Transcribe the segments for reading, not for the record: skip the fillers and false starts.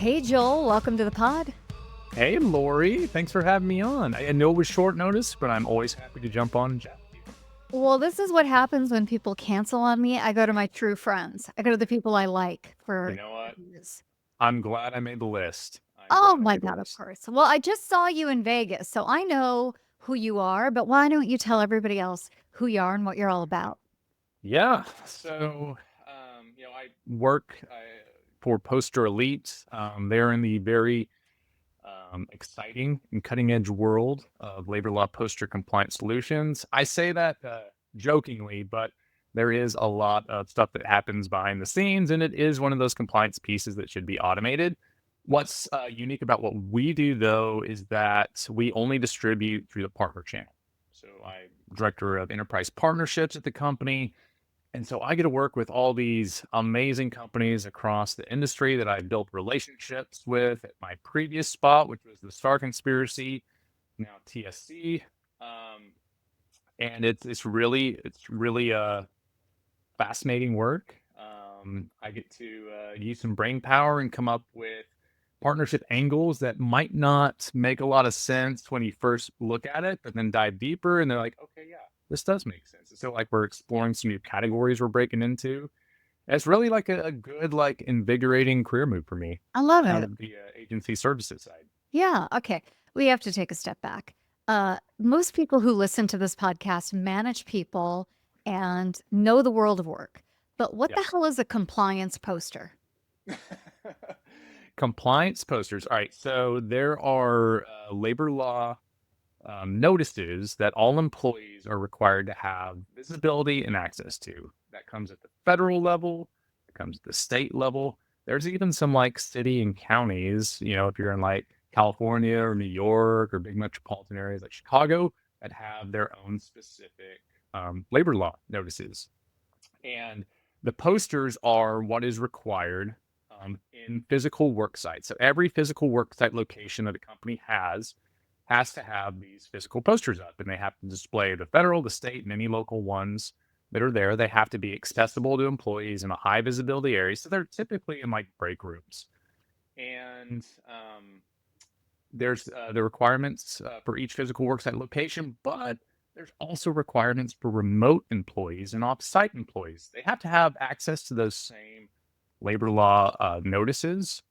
Hey, Joel, welcome to the pod. Hey, Lori. Thanks for having me on. I know it was short notice, but I'm always happy to jump on and chat with you. Well, this is what happens when people cancel on me. I go to my true friends. I go to the people I like You for know what? years. I'm glad I made the list. I'm Oh glad I my made the God, of list. course. Well, I just saw you in Vegas, so I know who you are, but why don't you tell everybody else who you are and what you're all about? Yeah. I work for PosterElite. They're in the very exciting and cutting edge world of labor law poster compliance solutions. I say that jokingly, but there is a lot of stuff that happens behind the scenes, and it is one of those compliance pieces that should be automated. What's unique about what we do, though, is that we only distribute through the partner channel. So I'm director of enterprise partnerships at the company. And so I get to work with all these amazing companies across the industry that I built relationships with at my previous spot, which was the Star Conspiracy, now TSC. Um, and it's really fascinating work. I get to use some brain power and come up with partnership angles that might not make a lot of sense when you first look at it, but then dive deeper and they're like, okay, yeah, this does make sense. So like we're exploring some new categories we're breaking into. It's really like a good, like invigorating career move for me I love out it. of the agency services side. Yeah. Okay. We have to take a step back. Most people who listen to this podcast manage people and know the world of work. But what the Yes. hell is a compliance poster? Compliance posters. All right. So there are labor law notices that all employees are required to have visibility and access to. That comes at the federal level, it comes at the state level. There's even some like city and counties, if you're in like California or New York or big metropolitan areas like Chicago, that have their own specific labor law notices. And the posters are what is required in physical work sites. So every physical work site location that a company has to have these physical posters up, and they have to display the federal, the state, and any local ones that are there. They have to be accessible to employees in a high visibility area. So they're typically in like break rooms. And there's the requirements for each physical worksite location, but there's also requirements for remote employees and off-site employees. They have to have access to those same labor law notices,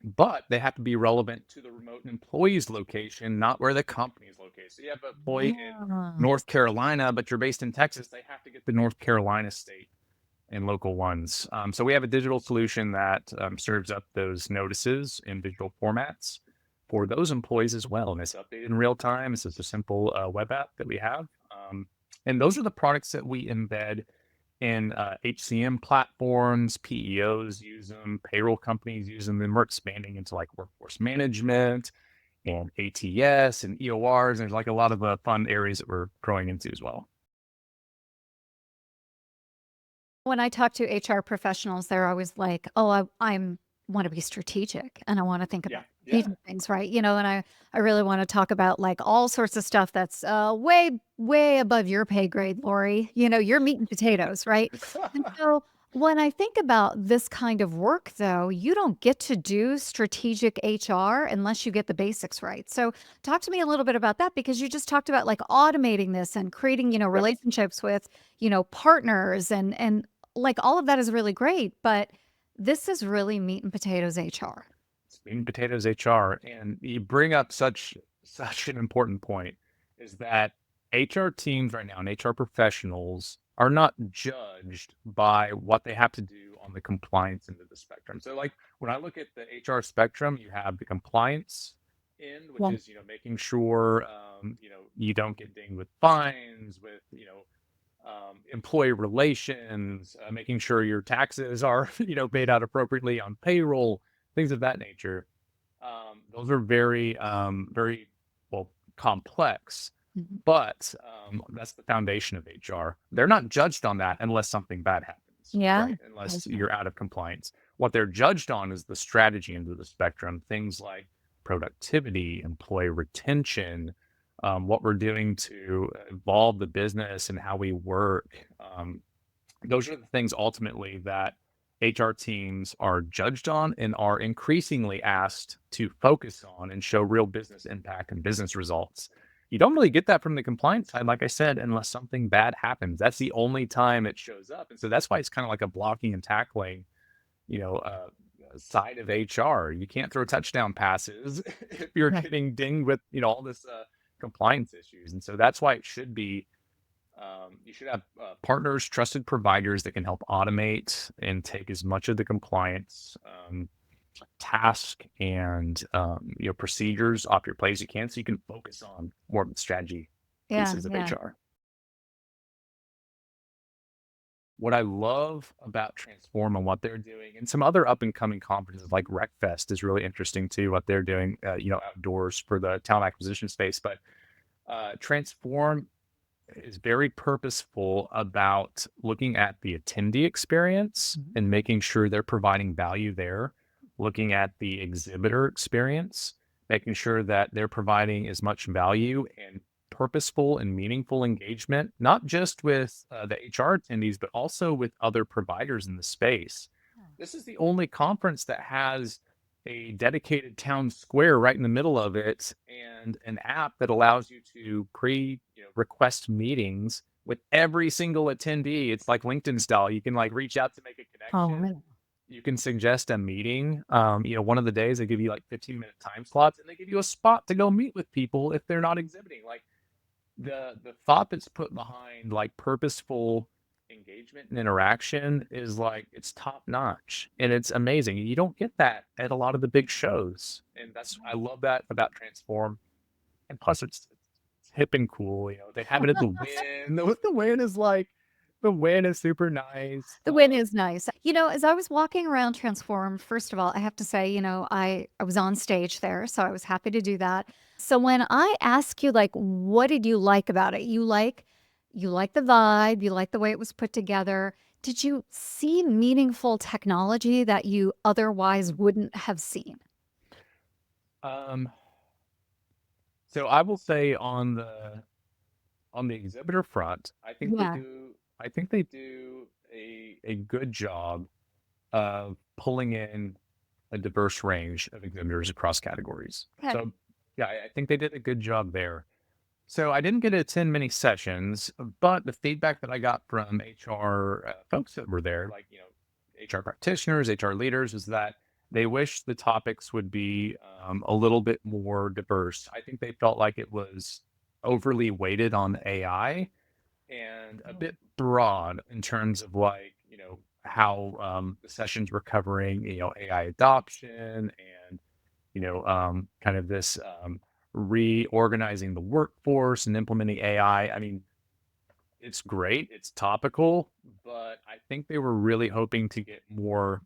but they have to be relevant to the remote employee's location, not where the company is located. So you have an employee in Yeah. North Carolina, but you're based in Texas. They have to get the North Carolina state and local ones. So we have a digital solution that serves up those notices in digital formats for those employees as well. And it's updated in real time. It's just a simple web app that we have. And those are the products that we embed in HCM platforms. PEOs use them, payroll companies use them. Then we're expanding into like workforce management and ATS and EORs. And there's like a lot of fun areas that we're growing into as well. When I talk to HR professionals, they're always like, "Oh, I'm want to be strategic and I want to think Yeah. about Yeah. strategic things, right?" And I really want to talk about like all sorts of stuff that's way above your pay grade, Lori. Your meat and potatoes, right? And so when I think about this kind of work, though, you don't get to do strategic HR unless you get the basics right. So talk to me a little bit about that because you just talked about like automating this and creating, Yep. relationships with, partners and like all of that is really great, but this is really meat and potatoes HR. It's meat and potatoes HR. And you bring up such an important point is that HR teams right now and HR professionals are not judged by what they have to do on the compliance end of the spectrum. So like when I look at the HR spectrum, you have the compliance end, which Well, is, making sure, you don't get dinged with fines, with, employee relations, making sure your taxes are, paid out appropriately on payroll, things of that nature. Those are very well complex, mhm. but that's the foundation of HR. They're not judged on that unless something bad happens, Yeah. right? Unless Okay. you're out of compliance. What they're judged on is the strategy into the spectrum, things like productivity, employee retention, what we're doing to evolve the business and how we work. Those are the things ultimately that HR teams are judged on and are increasingly asked to focus on and show real business impact and business results. You don't really get that from the compliance side, like I said, unless something bad happens. That's the only time it shows up. And so that's why it's kind of like a blocking and tackling, you know, side of HR. You can't throw touchdown passes if you're Right. getting dinged with, all this compliance issues. And so that's why it should be you should have partners, trusted providers that can help automate and take as much of the compliance task and procedures off your plate as you can, so you can focus on more of the strategy Yeah, pieces of yeah. HR. What I love about Transform and what they're doing, and some other up and coming conferences like RecFest is really interesting too. What they're doing, outdoors for the talent acquisition space, but Transform is very purposeful about looking at the attendee experience Mhm. and making sure they're providing value there, looking at the exhibitor experience, making sure that they're providing as much value and purposeful and meaningful engagement, not just with the HR attendees, but also with other providers in the space. This is the only conference that has a dedicated town square right in the middle of it and an app that allows you to request meetings with every single attendee. It's like LinkedIn style. You can like reach out to make a Oh, connection. man. You can suggest a meeting. One of the days they give you like 15-minute time slots and they give you a spot to go meet with people if they're not exhibiting. Like the thought that's put behind like purposeful engagement and interaction is like it's top notch and it's amazing. You don't get that at a lot of the big shows. And that's I love that about Transform. And plus it's hip and cool, they have it at the Wynn. The Wynn is like the Wynn is super nice. The win is nice. As I was walking around Transform, first of all, I have to say, I was on stage there, so I was happy to do that. So when I ask you, like, what did you like about it? You like the vibe, you like the way it was put together. Did you see meaningful technology that you otherwise wouldn't have seen? Um so I will say on the exhibitor front, Yeah. I think they do a good job of pulling in a diverse range of exhibitors across categories. Okay. So yeah, I think they did a good job there. So I didn't get to attend many sessions, but the feedback that I got from HR folks that were there, like HR practitioners, HR leaders, is that they wish the topics would be a little bit more diverse. I think they felt like it was overly weighted on AI and a bit broad in terms of like how the sessions were covering AI adoption and kind of this reorganizing the workforce and implementing AI. I mean, it's great, it's topical, but I think they were really hoping to get more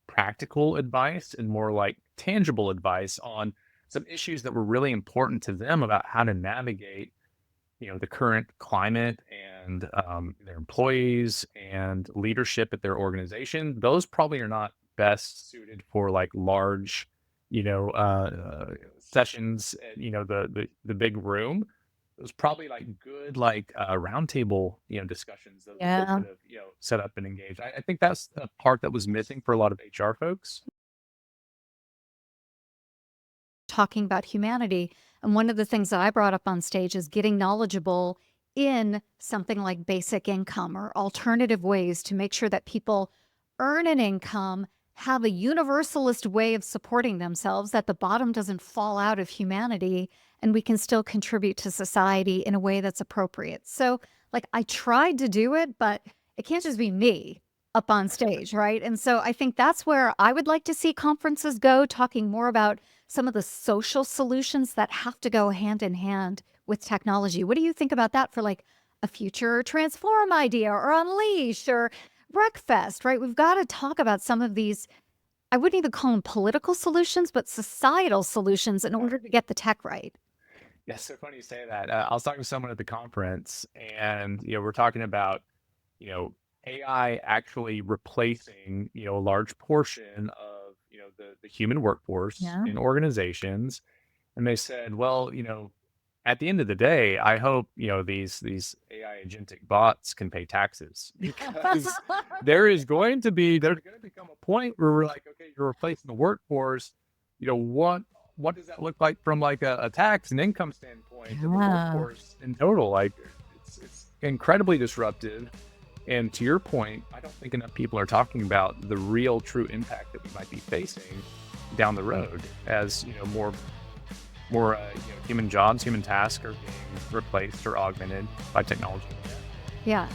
practical advice and more like tangible advice on some issues that were really important to them about how to navigate the current climate and their employees and leadership at their organization. Those probably are not best suited for like large sessions at, the big room. It was probably like good like roundtable discussions that they Yeah. could have set up and engaged. I think that's the part that was missing for a lot of HR folks. Talking about humanity. And one of the things that I brought up on stage is getting knowledgeable in something like basic income or alternative ways to make sure that people earn an income, have a universalist way of supporting themselves, that the bottom doesn't fall out of humanity, and we can still contribute to society in a way that's appropriate. So, like, I tried to do it, but it can't just be me up on stage, right? And so I think that's where I would like to see conferences go, talking more about some of the social solutions that have to go hand in hand with technology. What do you think about that for like a future Transform idea or Unleash or Breakfast, right? We've got to talk about some of these, I wouldn't even call them political solutions, but societal solutions in order to get the tech right. Yeah, so funny you say that. I was talking to someone at the conference, and we're talking about you know, AI actually replacing, a large portion of, the human workforce Yeah. in organizations. And they said, well, at the end of the day, I hope, these AI agentic bots can pay taxes because there's going to become a point where we're like, okay, you're replacing the workforce. What does that look like from like a tax and income standpoint to the Yeah. workforce in total? Like it's incredibly disruptive. And to your point, I don't think enough people are talking about the real true impact that we might be facing down the road as, more human jobs, human tasks are being replaced or augmented by technology. Yeah.